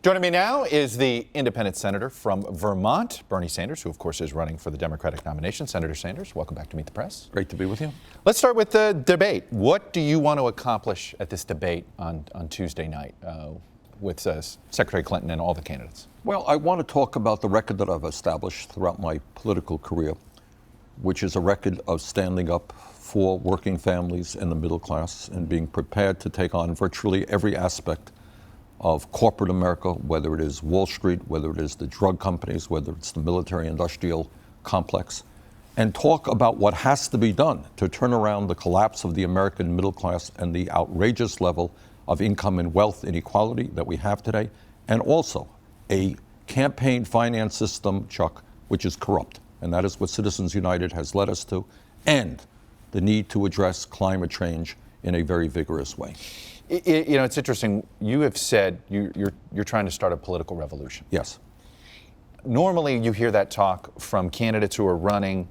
Joining me now is the independent senator from Vermont, Bernie Sanders, who of course is running for the Democratic nomination. Senator Sanders, welcome back to Meet the Press. Great to be with you. Let's start with the debate. What do you want to accomplish at this debate on Tuesday night with Secretary Clinton and all the candidates? Well, I want to talk about the record that I've established throughout my political career, which is a record of standing up for working families and the middle class and being prepared to take on virtually every aspect of corporate America, whether it is Wall Street, whether it is the drug companies, whether it's the military-industrial complex, and talk about what has to be done to turn around the collapse of the American middle class and the outrageous level of income and wealth inequality that we have today, and also a campaign finance system, Chuck, which is corrupt. And that is what Citizens United has led us to, and the need to address climate change in a very vigorous way. You know, it's interesting. You have said you're trying to start a political revolution. Yes. Normally, you hear that talk from candidates who are running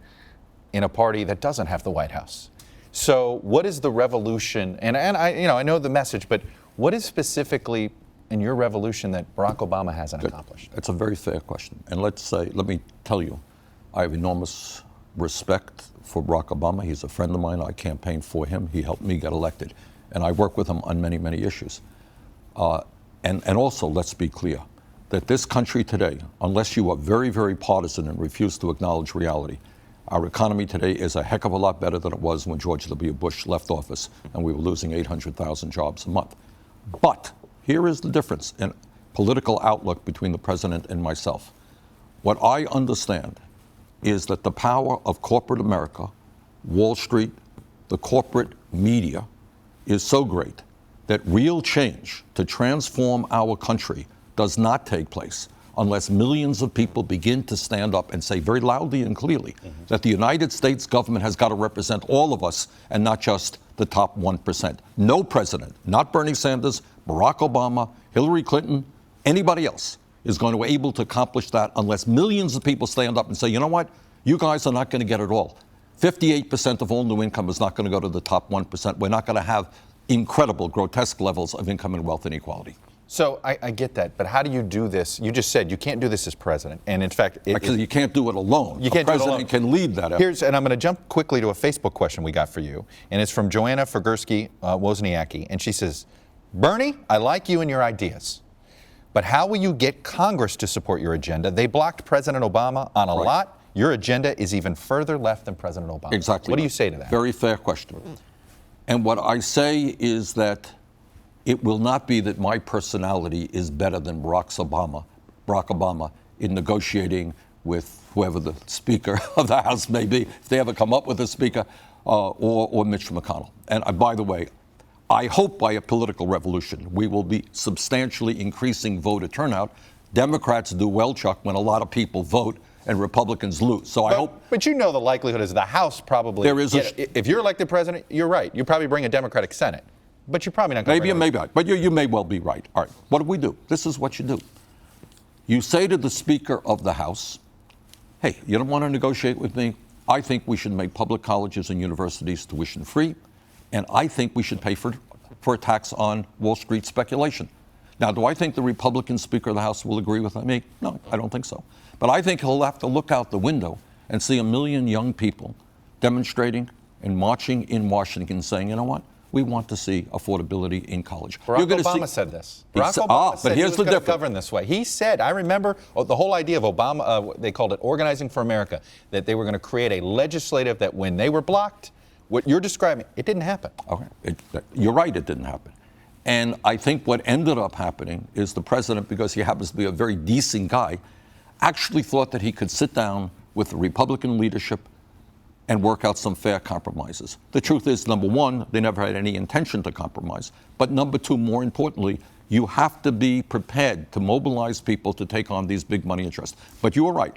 in a party that doesn't have the White House. So, what is the revolution? And I know the message, but what is specifically in your revolution that Barack Obama hasn't accomplished? That's a very fair question. And let me tell you, I have enormous respect for Barack Obama. He's a friend of mine. I campaigned for him. He helped me get elected. And I work with him on many, many issues. And also, let's be clear, that this country today, unless you are very, very partisan and refuse to acknowledge reality, our economy today is a heck of a lot better than it was when George W. Bush left office and we were losing 800,000 jobs a month. But here is the difference in political outlook between the president and myself. What I understand is that the power of corporate America, Wall Street, the corporate media, is so great that real change to transform our country does not take place unless millions of people begin to stand up and say very loudly and clearly that the United States government has got to represent all of us and not just the top 1%. No president, not Bernie Sanders, Barack Obama, Hillary Clinton, anybody else is going to be able to accomplish that unless millions of people stand up and say, you know what, you guys are not going to get it all. 58% of all new income is not going to go to the top 1%. We're not going to have incredible, grotesque levels of income and wealth inequality. So I get that, but how do you do this? You just said you can't do this as president, and in fact, you can't do it alone. You can't do it alone. The president can lead that effort. And I'm going to jump quickly to a Facebook question we got for you, and it's from Joanna Figursky Wozniacki, and she says, Bernie, I like you and your ideas, but how will you get Congress to support your agenda? They blocked President Obama on a lot. Your agenda is even further left than President Obama. Exactly. What do you say to that? Very fair question. And what I say is that it will not be that my personality is better than Barack Obama in negotiating with whoever the Speaker of the House may be, if they ever come up with a Speaker, or Mitch McConnell. And by the way, I hope by a political revolution we will be substantially increasing voter turnout. Democrats do well, Chuck, when a lot of people vote and Republicans lose. So I hope. But you know the likelihood is the House probably. There is if you're elected president, you're right. You probably bring a Democratic Senate, but you're probably not going to. Maybe not. But you may well be right. All right. What do we do? This is what you do. You say to the Speaker of the House, "Hey, you don't want to negotiate with me? I think we should make public colleges and universities tuition free, and I think we should pay for a tax on Wall Street speculation." Now, do I think the Republican Speaker of the House will agree with me? No, I don't think so. But I think he'll have to look out the window and see 1 million young people demonstrating and marching in Washington saying, you know what, we want to see affordability in college. Barack Obama said this. Barack Obama said he was going to govern this way. He said, I remember the whole idea of Obama, they called it Organizing for America, that they were going to create a legislative that when they were blocked, what you're describing, it didn't happen. Okay, you're right, it didn't happen. And I think what ended up happening is the president, because he happens to be a very decent guy, actually thought that he could sit down with the Republican leadership and work out some fair compromises. The truth is, number one, they never had any intention to compromise. But number two, more importantly, you have to be prepared to mobilize people to take on these big money interests. But you are right.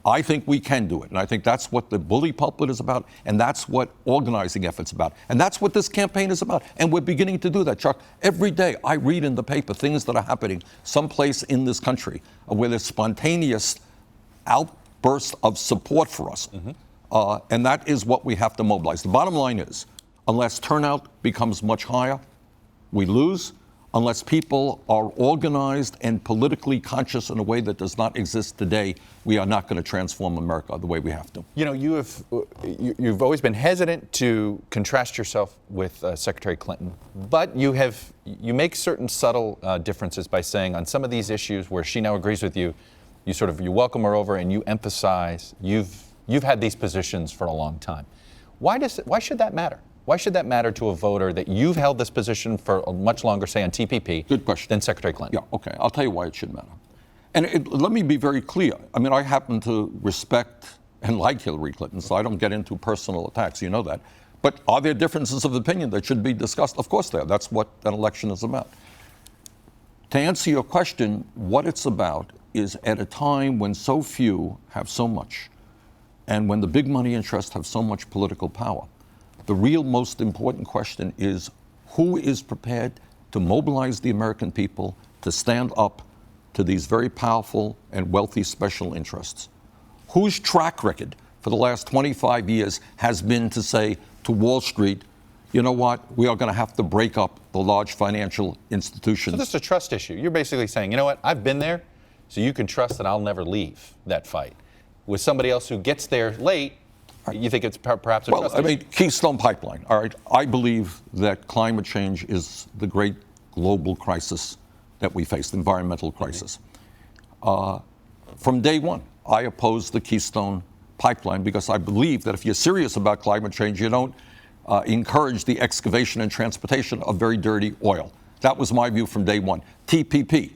I think we can do it. And I think that's what the bully pulpit is about. And that's what organizing efforts about. And that's what this campaign is about. And we're beginning to do that, Chuck. Every day I read in the paper things that are happening someplace in this country where there's spontaneous outbursts of support for us. And that is what we have to mobilize. The bottom line is, unless turnout becomes much higher, we lose. unless people are organized and politically conscious in a way that does not exist today, we are not going to transform America the way we have to. You know, you've always been hesitant to contrast yourself with Secretary Clinton, but you make certain subtle differences by saying on some of these issues where she now agrees with you, you welcome her over and you emphasize you've had these positions for a long time. Why should that matter? Why should that matter to a voter that you've held this position for much longer, say on TPP, Good question. than Secretary Clinton? Yeah, okay. I'll tell you why it should matter. And let me be very clear. I mean, I happen to respect and like Hillary Clinton, so I don't get into personal attacks. You know that. But are there differences of opinion that should be discussed? Of course there are. That's what an election is about. To answer your question, what it's about is at a time when so few have so much, and when the big money interests have so much political power, the real most important question is who is prepared to mobilize the American people to stand up to these very powerful and wealthy special interests? Whose track record for the last 25 years has been to say to Wall Street, you know what, we are going to have to break up the large financial institutions. So this is a trust issue. You're basically saying, you know what, I've been there, so you can trust that I'll never leave that fight. With somebody else who gets there late, you think it's perhaps a trust issue? Well, I mean, Keystone Pipeline, all right. I believe that climate change is the great global crisis that we face, the environmental crisis. From day one, I opposed the Keystone Pipeline because I believe that if you're serious about climate change, you don't encourage the excavation and transportation of very dirty oil. That was my view from day one. TPP.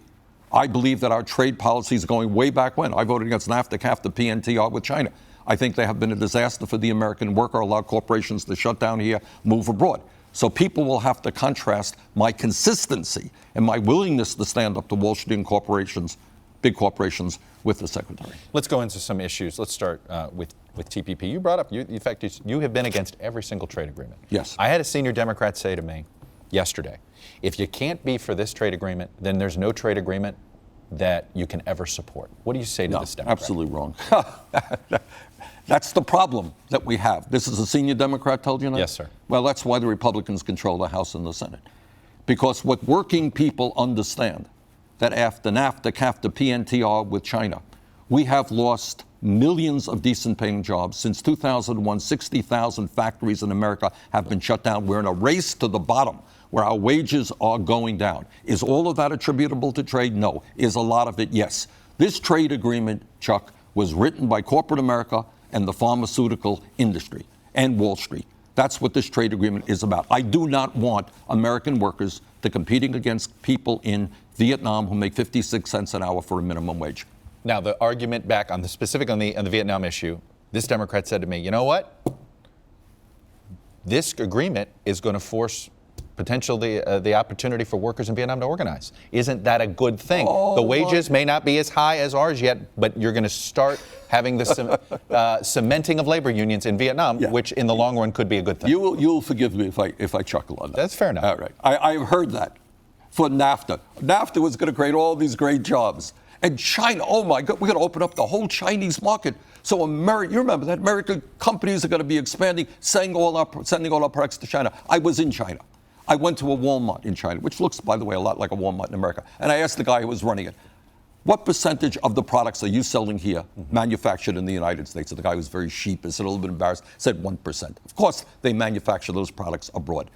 I believe that our trade policies going way back when. I voted against NAFTA, CAFTA, PNTR with China. I think they have been a disaster for the American worker, allow corporations to shut down here, move abroad. So people will have to contrast my consistency and my willingness to stand up to Wall Street and corporations, big corporations, with the Secretary. Let's go into some issues. Let's start with TPP. You brought up, in fact, you have been against every single trade agreement. Yes. I had a senior Democrat say to me yesterday, if you can't be for this trade agreement, then there's no trade agreement that you can ever support. What do you say to this Democrat? Absolutely wrong. That's the problem that we have. This is a senior Democrat told you that? Yes, sir. Well, that's why the Republicans control the House and the Senate. Because what working people understand, that after NAFTA, CAFTA, PNTR with China, we have lost millions of decent paying jobs. Since 2001, 60,000 factories in America have been shut down. We're in a race to the bottom where our wages are going down. Is all of that attributable to trade? No. Is a lot of it? Yes. This trade agreement, Chuck, was written by corporate America and the pharmaceutical industry and Wall Street. That's what this trade agreement is about. I do not want American workers to competing against people in Vietnam who make 56 cents an hour for a minimum wage. Now, the argument back on the specific on the Vietnam issue, this Democrat said to me, you know what? This agreement is going to force potentially the opportunity for workers in Vietnam to organize. Isn't that a good thing? The wages may not be as high as ours yet, but you're going to start having the cementing of labor unions in Vietnam, which in the long run could be a good thing. You'll forgive me if I chuckle on that. That's fair enough. All right. I've heard that for NAFTA. NAFTA was going to create all these great jobs. And China, oh my God, we're going to open up the whole Chinese market. So you remember that American companies are going to be expanding, sending all our products to China. I was in China. I went to a Walmart in China, which looks, by the way, a lot like a Walmart in America. And I asked the guy who was running it, what percentage of the products are you selling here manufactured in the United States? And the guy was very sheepish and a little bit embarrassed, said 1%. Of course, they manufacture those products abroad.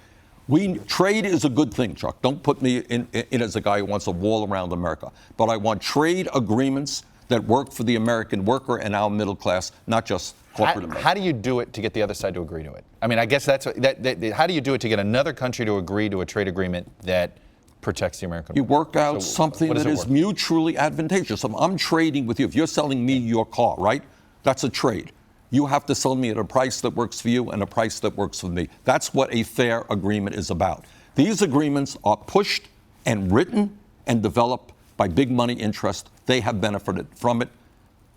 Trade is a good thing, Chuck. Don't put me in as a guy who wants a wall around America. But I want trade agreements that work for the American worker and our middle class, not just corporate America. How do you do it to get the other side to agree to it? I mean, I guess how do you do it to get another country to agree to a trade agreement that protects the American worker? You work out something that is mutually advantageous. I'm trading with you. If you're selling me your car, right? That's a trade. You have to sell me at a price that works for you and a price that works for me. That's what a fair agreement is about. These agreements are pushed and written and developed by big money interests. They have benefited from it.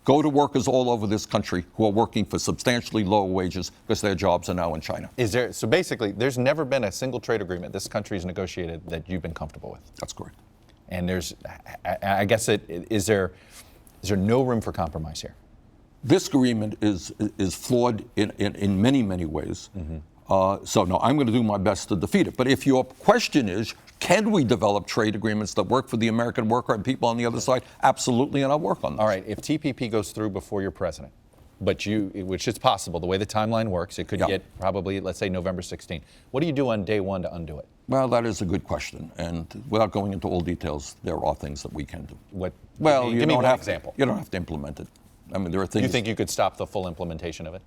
Go to workers all over this country who are working for substantially lower wages because their jobs are now in China. So basically, there's never been a single trade agreement this country's negotiated that you've been comfortable with? That's correct. And I guess is there no room for compromise here? This agreement is flawed in many, many ways. So no, I'm going to do my best to defeat it. But if your question is, Can we develop trade agreements that work for the American worker and people on the other side? Absolutely, and I'll work on that. All right, if TPP goes through before you're president, but which is possible, the way the timeline works, it could get probably, let's say, November 16th. What do you do on day one to undo it? Well, that is a good question, and without going into all details, there are things that we can do. What? Well, give me one example. You don't have to implement it. I mean, there are things. You think you could stop the full implementation of it?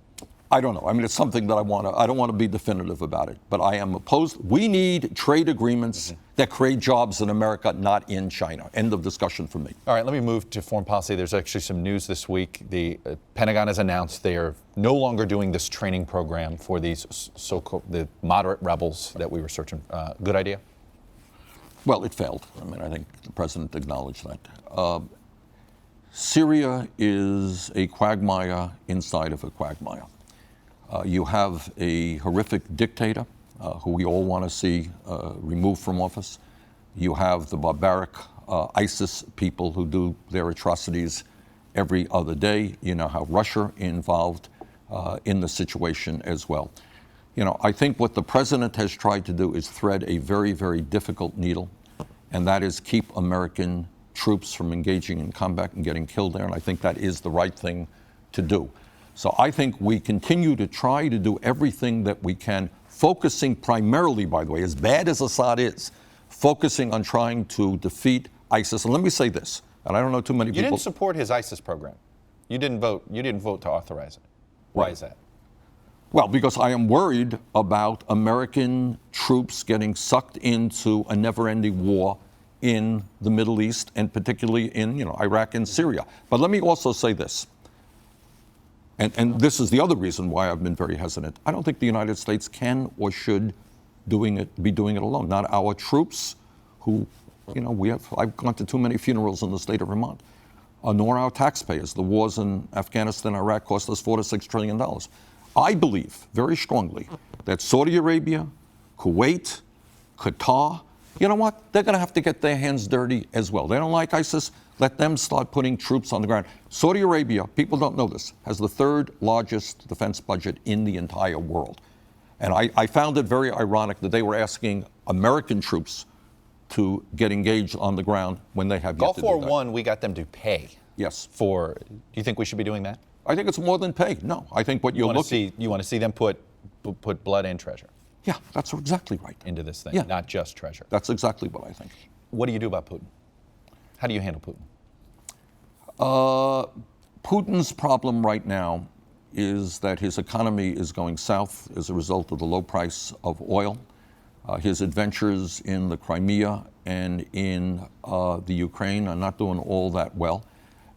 I don't know. I mean, it's something that I don't want to be definitive about it, but I am opposed. We need trade agreements that create jobs in America, not in China. End of discussion for me. All right, let me move to foreign policy. There's actually some news this week. The Pentagon has announced they are no longer doing this training program for these so-called the moderate rebels that we were searching. Good idea? Well, it failed. I mean, I think the president acknowledged that. Syria is a quagmire inside of a quagmire. You have a horrific dictator who we all want to see removed from office. You have the barbaric ISIS people who do their atrocities every other day. You know how Russia involved in the situation as well. You know, I think what the president has tried to do is thread a very, very difficult needle, and that is keep American troops from engaging in combat and getting killed there, and I think that is the right thing to do. So I think we continue to try to do everything that we can, focusing primarily, by the way, as bad as Assad is, focusing on trying to defeat ISIS. And let me say this, and I don't know too many people. You didn't support his ISIS program. You didn't vote to authorize it. Why is that? Well, because I am worried about American troops getting sucked into a never-ending war in the Middle East, and particularly in, Iraq and Syria. But let me also say this. And this is the other reason why I've been very hesitant. I don't think the United States can or should be doing it alone. Not our troops, who, I've gone to too many funerals in the state of Vermont, nor our taxpayers. The wars in Afghanistan and Iraq cost us $4 to $6 trillion. I believe very strongly that Saudi Arabia, Kuwait, Qatar, you know what? They're going to have to get their hands dirty as well. They don't like ISIS. Let them start putting troops on the ground. Saudi Arabia, people don't know this, has the third largest defense budget in the entire world. And I found it very ironic that they were asking American troops to get engaged on the ground when they have yet to do that. Gulf War One, we got them to pay. Yes. Do you think we should be doing that? I think it's more than pay. No, I think what you're looking. You want to see them put blood and treasure. Yeah, that's exactly right. Into this thing, Yeah. not just treasure. That's exactly what I think. What do you do about Putin? How do you handle Putin? Putin's problem right now is that his economy is going south as a result of the low price of oil. His adventures in the Crimea and in the Ukraine are not doing all that well.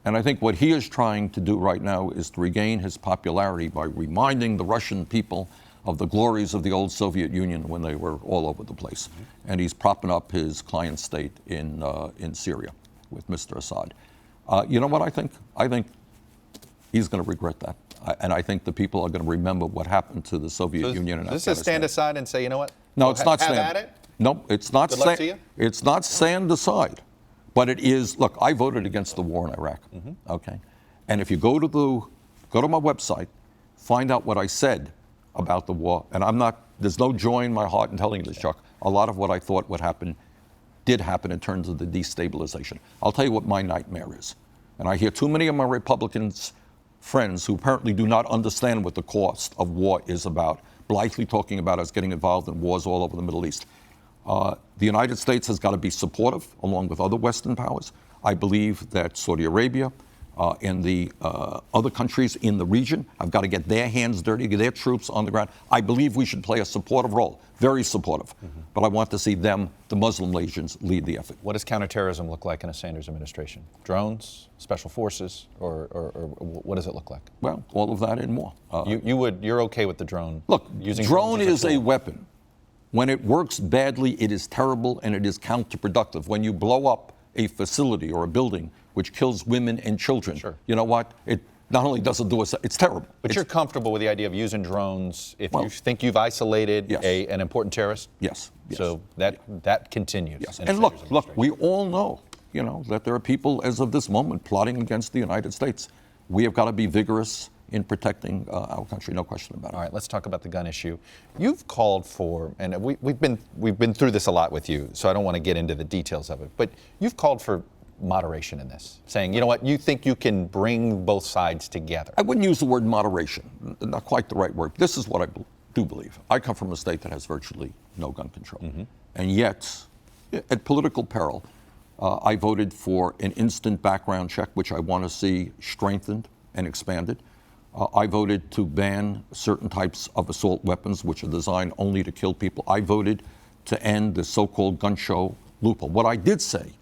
And I think what he is trying to do right now is to regain his popularity by reminding the Russian people of the glories of the old Soviet Union when they were all over the place. And he's propping up his client state in Syria with Mr. Assad. You know what I think? I think he's going to regret that. And I think the people are going to remember what happened to the Soviet Union and This Afghanistan. is stand aside and say, you know what? No, it's not have stand. at it. No, it's not. Good luck to you. It's not stand aside, but it is. Look, I voted against the war in Iraq. Okay, and if you go to my website, find out what I said about the war, and I'm not. There's no joy in my heart in telling you this, Chuck. A lot of what I thought would happen did happen in terms of the destabilization. I'll tell you what my nightmare is, and I hear too many of my Republicans friends who apparently do not understand what the cost of war is about, blithely talking about us getting involved in wars all over the Middle East. The United States has got to be supportive, along with other Western powers. I believe that Saudi Arabia and the other countries in the region have got to get their hands dirty, get their troops on the ground. I believe we should play a supportive role, very supportive. But I want to see them, the Muslim nations, lead the effort. What does counterterrorism look like in a Sanders administration? Drones, special forces, or what does it look like? Well, all of that and more. You're okay with the drone? Look, using drone drones as is a tool. weapon. When it works badly, it is terrible and it is counterproductive. When you blow up a facility or a building which kills women and children, you know what? It not only doesn't do us, it's terrible. But you're comfortable with the idea of using drones if you think you've isolated an important terrorist? Yes. So that continues. Yes. And look, we all know, that there are people as of this moment plotting against the United States. We have got to be vigorous in protecting our country, no question about it. All right, let's talk about the gun issue. You've called for, and we've been through this a lot with you, so I don't want to get into the details of it, but you've called for moderation in this, saying, you know what, you think you can bring both sides together. I wouldn't use the word moderation, not quite the right word. This is what I do believe. I come from a state that has virtually no gun control. And yet, at political peril, I voted for an instant background check, which I want to see strengthened and expanded. I voted to ban certain types of assault weapons, which are designed only to kill people. I voted to end the so-called gun show loophole. What I did say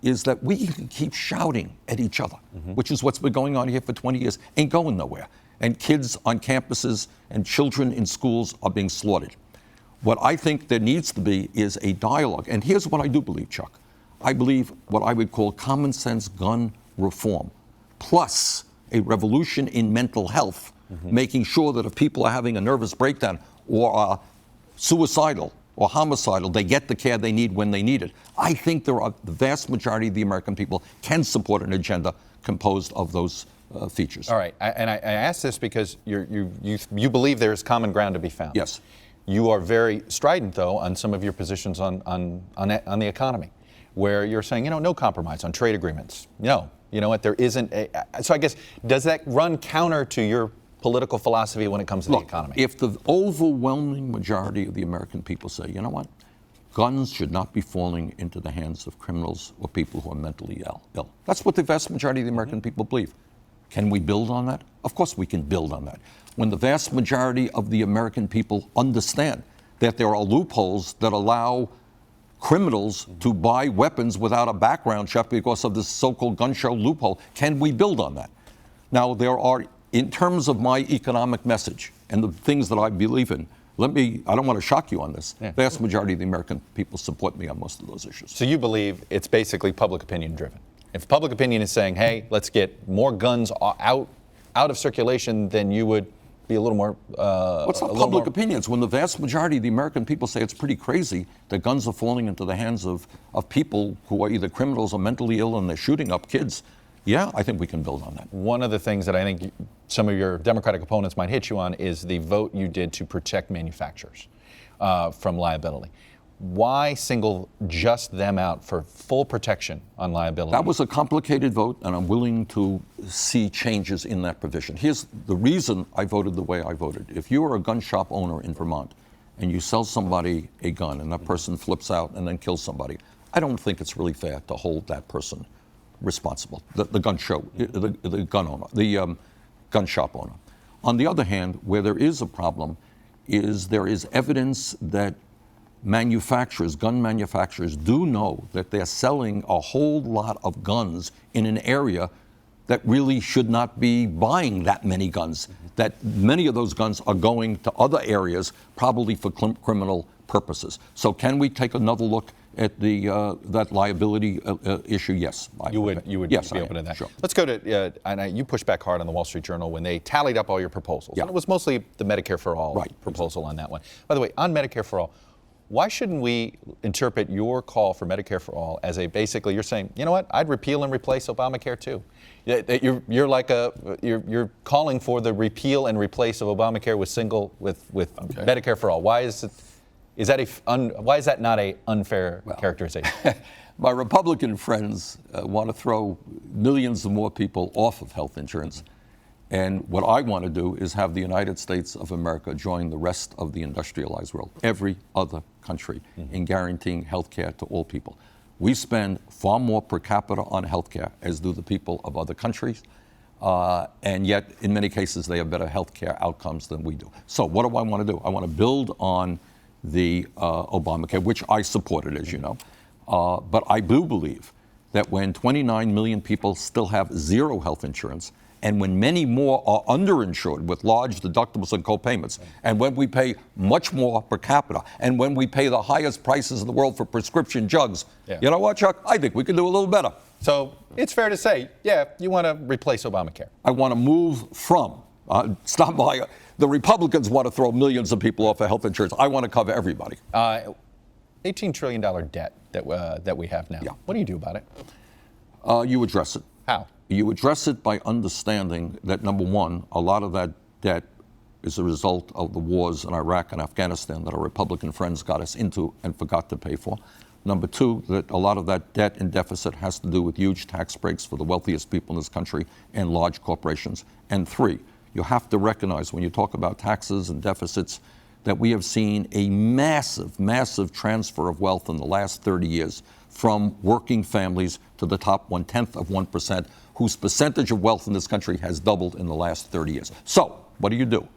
is that we can keep shouting at each other, which is what's been going on here for 20 years, ain't going nowhere. And kids on campuses and children in schools are being slaughtered. What I think there needs to be is a dialogue. And here's what I do believe, Chuck. I believe what I would call common sense gun reform, plus a revolution in mental health, making sure that if people are having a nervous breakdown or are suicidal or homicidal, they get the care they need when they need it. I think the vast majority of the American people can support an agenda composed of those features. All right, I ask this because you believe there is common ground to be found. Yes. You are very strident, though, on some of your positions on the economy, where you're saying, no compromise on trade agreements. No, you know what, there isn't a... So I guess, does that run counter to your political philosophy when it comes to the economy? If the overwhelming majority of the American people say, you know what, guns should not be falling into the hands of criminals or people who are mentally ill. That's what the vast majority of the American people believe. Can we build on that? Of course we can build on that. When the vast majority of the American people understand that there are loopholes that allow criminals to buy weapons without a background check because of this so-called gun show loophole, can we build on that? Now, there are, in terms of my economic message and the things that I believe in, I don't want to shock you on this. The vast majority of the American people support me on most of those issues. So you believe it's basically public opinion driven? If public opinion is saying, hey, let's get more guns out of circulation, then you would be a little more... What's the public opinions when the vast majority of the American people say it's pretty crazy that guns are falling into the hands of people who are either criminals or mentally ill and they're shooting up kids? Yeah, I think we can build on that. One of the things that I think some of your Democratic opponents might hit you on is the vote you did to protect manufacturers from liability. Why single just them out for full protection on liability? That was a complicated vote, and I'm willing to see changes in that provision. Here's the reason I voted the way I voted. If you are a gun shop owner in Vermont and you sell somebody a gun and that person flips out and then kills somebody, I don't think it's really fair to hold that person responsible, the gun shop owner. On the other hand, where there is a problem is there is evidence that gun manufacturers do know that they're selling a whole lot of guns in an area that really should not be buying that many guns, that many of those guns are going to other areas, probably for criminal purposes. So can we take another look at that liability issue? Yes. You would yes, be open to that. Sure. Let's go to, you pushed back hard on the Wall Street Journal when they tallied up all your proposals. Yeah. And it was mostly the Medicare For All proposal on that one. By the way, on Medicare For All, why shouldn't we interpret your call for Medicare for All as basically you're saying, you know what, I'd repeal and replace Obamacare too. You're calling for the repeal and replace of Obamacare with Medicare for All. Why is that not an unfair characterization? My Republican friends want to throw millions of more people off of health insurance. And what I want to do is have the United States of America join the rest of the industrialized world, every other country, in guaranteeing health care to all people. We spend far more per capita on health care, as do the people of other countries, and yet in many cases they have better health care outcomes than we do. So what do I want to do? I want to build on the Obamacare, which I supported, as you know, but I do believe that when 29 million people still have zero health insurance, and when many more are underinsured with large deductibles and co-payments, and when we pay much more per capita, and when we pay the highest prices in the world for prescription drugs, you know what, Chuck? I think we can do a little better. So it's fair to say, yeah, you want to replace Obamacare. I want to move from, stop by, the Republicans want to throw millions of people off of health insurance. I want to cover everybody. $18 trillion debt that we have now. Yeah. What do you do about it? You address it. How? You address it by understanding that, number one, a lot of that debt is a result of the wars in Iraq and Afghanistan that our Republican friends got us into and forgot to pay for. Number two, that a lot of that debt and deficit has to do with huge tax breaks for the wealthiest people in this country and large corporations. And three, you have to recognize when you talk about taxes and deficits that we have seen a massive, massive transfer of wealth in the last 30 years from working families to the top 0.1%, whose percentage of wealth in this country has doubled in the last 30 years. So what do?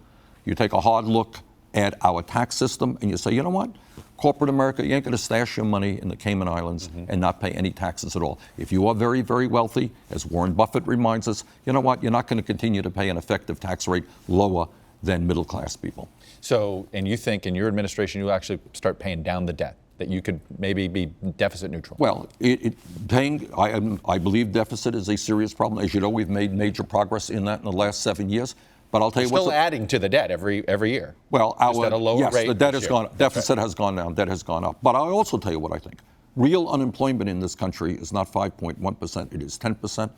You take a hard look at our tax system and you say, you know what? Corporate America, you ain't going to stash your money in the Cayman Islands and not pay any taxes at all. If you are very, very wealthy, as Warren Buffett reminds us, you know what? You're not going to continue to pay an effective tax rate lower than middle-class people. So, and you think in your administration you'll actually start paying down the debt, that you could maybe be deficit neutral? Well, I believe deficit is a serious problem. As you know, we've made major progress in that in the last 7 years. But I'll tell you what's still adding to the debt every year. Well, just at a lower rate the debt this has year. gone. Deficit has gone down. Debt has gone up. But I'll also tell you what I think. Real unemployment in this country is not 5.1%. It is 10%.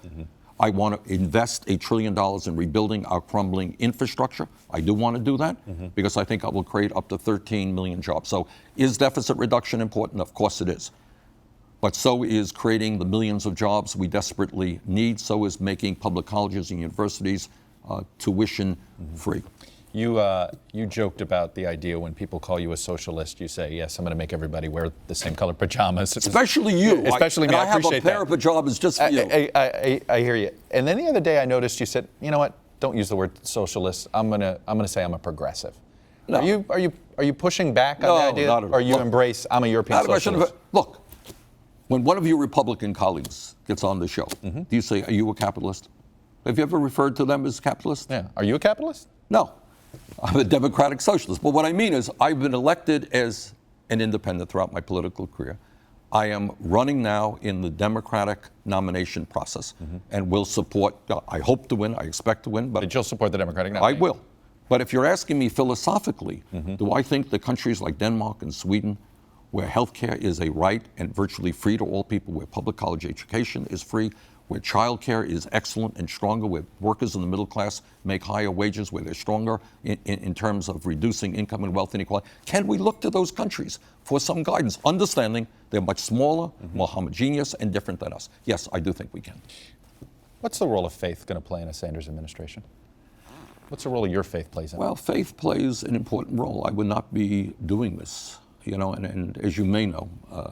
I want to invest $1 trillion in rebuilding our crumbling infrastructure. I do want to do that because I think I will create up to 13 million jobs. So is deficit reduction important? Of course it is. But so is creating the millions of jobs we desperately need. So is making public colleges and universities tuition free. You joked about the idea when people call you a socialist, you say, yes, I'm going to make everybody wear the same color pajamas. Especially you. Especially me. I appreciate that. I have a pair of pajamas just for you. I hear you. And then the other day I noticed you said, you know what? Don't use the word socialist. I'm gonna say I'm a progressive. No. Are you pushing back on the idea? Not at all. Or you embrace I'm a European socialist? Look, when one of your Republican colleagues gets on the show, do you say, are you a capitalist? Have you ever referred to them as capitalists? Yeah. Are you a capitalist? No. I'm a democratic socialist. But what I mean is I've been elected as an independent throughout my political career. I am running now in the Democratic nomination process and will support, I hope to win, I expect to win. But you'll support the Democratic nomination? I will. But if you're asking me philosophically, do I think that countries like Denmark and Sweden, where health care is a right and virtually free to all people, where public college education is free, where child care is excellent and stronger, where workers in the middle class make higher wages, where they're stronger in terms of reducing income and wealth inequality, can we look to those countries for some guidance, understanding they're much smaller, more homogeneous, and different than us? Yes, I do think we can. What's the role of faith going to play in a Sanders administration? What's the role your faith plays in it? Well, faith plays an important role. I would not be doing this, and as you may know,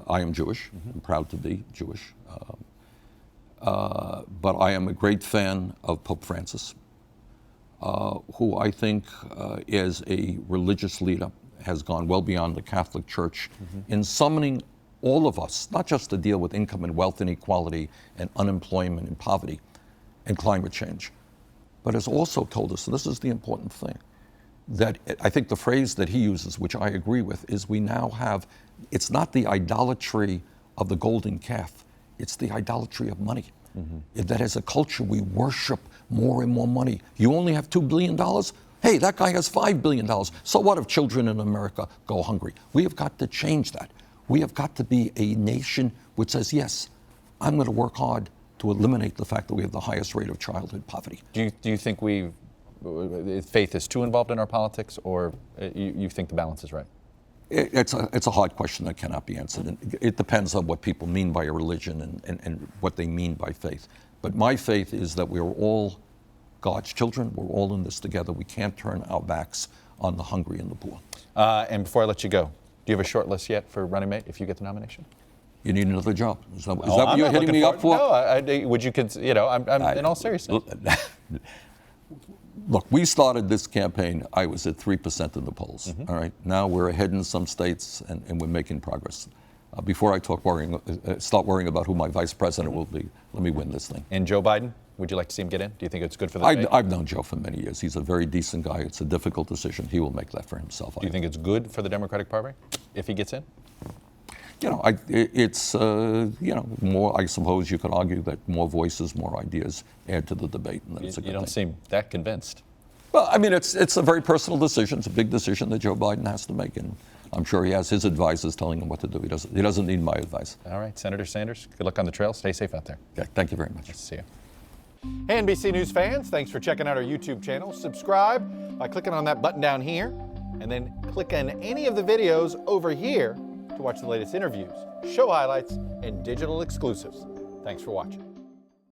I am Jewish. I'm proud to be Jewish. But I am a great fan of Pope Francis, who I think as a religious leader has gone well beyond the Catholic Church in summoning all of us, not just to deal with income and wealth inequality and unemployment and poverty and climate change, but has also told us, and this is the important thing, that I think the phrase that he uses, which I agree with, is we now have, it's not the idolatry of the golden calf, it's the idolatry of money. That as a culture, we worship more and more money. You only have $2 billion? Hey, that guy has $5 billion. So what if children in America go hungry? We have got to change that. We have got to be a nation which says, yes, I'm going to work hard to eliminate the fact that we have the highest rate of childhood poverty. Do you think faith is too involved in our politics, or you think the balance is right? It's a hard question that cannot be answered. And it depends on what people mean by a religion and what they mean by faith. But my faith is that we are all God's children. We're all in this together. We can't turn our backs on the hungry and the poor. And before I let you go, do you have a short list yet for running mate if you get the nomination? You need another job. Is that what you're hitting me up for? No, would you consider, I'm in all seriousness. Look, we started this campaign, I was at 3% in the polls, all right? Now we're ahead in some states and we're making progress. Before I start worrying about who my vice president will be, let me win this thing. And Joe Biden, would you like to see him get in? Do you think it's good for the state? I've known Joe for many years. He's a very decent guy. It's a difficult decision. He will make that for himself. Do you think it's good for the Democratic Party if he gets in? It's more, I suppose you could argue that more voices, more ideas add to the debate. And that's you don't seem that convinced. Well, I mean, it's a very personal decision. It's a big decision that Joe Biden has to make. And I'm sure he has his advisors telling him what to do. He doesn't need my advice. All right, Senator Sanders, good luck on the trail. Stay safe out there. Yeah, thank you very much. Nice to see you. Hey, NBC News fans, thanks for checking out our YouTube channel. Subscribe by clicking on that button down here, and then click on any of the videos over here to watch the latest interviews, show highlights, and digital exclusives. Thanks for watching.